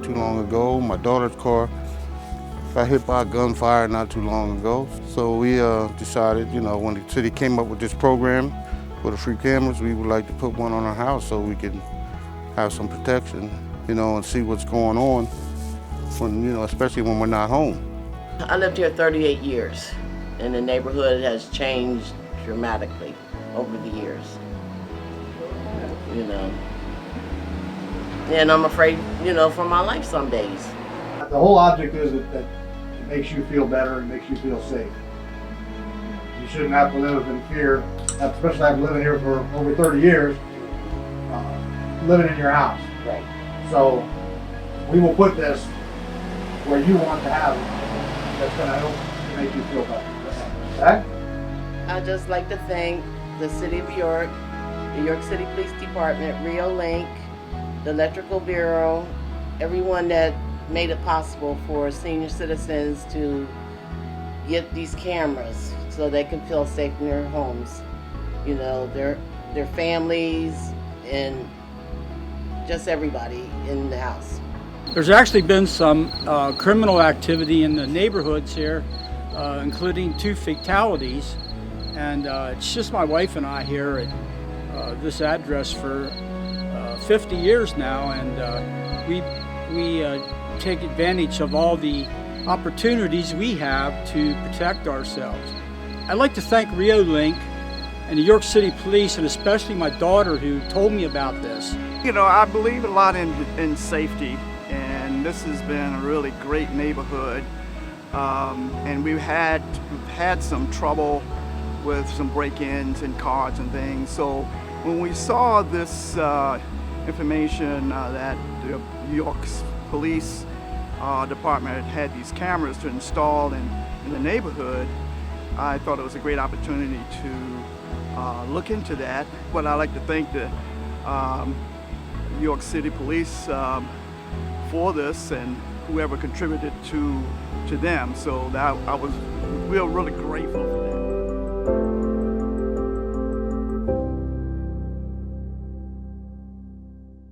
not too long ago. My daughter's car got hit by a gunfire not too long ago. So we decided, when the city came up with this program for the free cameras, we would like to put one on our house so we can have some protection, and see what's going on when, especially when we're not home. I lived here 38 years, and the neighborhood has changed dramatically over the years. And I'm afraid, for my life some days. The whole object is that it makes you feel better and makes you feel safe. You shouldn't have to live in fear, especially after living here for over 30 years, living in your house. Right. So we will put this where you want to have it. That's going to help to make you feel better. Okay? I'd just like to thank the City of York, the York City Police Department, Rio Link, the Electrical Bureau, everyone that made it possible for senior citizens to get these cameras so they can feel safe in their homes. Their families and just everybody in the house. There's actually been some criminal activity in the neighborhoods here, including 2 fatalities. And it's just my wife and I here at this address for 50 years now, and we take advantage of all the opportunities we have to protect ourselves. I'd like to thank Rio Link and the York City Police, and especially my daughter who told me about this. I believe a lot in safety, and this has been a really great neighborhood. And we've had some trouble with some break-ins and cars and things. So when we saw this information that the York Police Department had these cameras to install in the neighborhood, I thought it was a great opportunity to look into that. But I'd like to thank the York City Police for this, and whoever contributed to them. So that I was really grateful.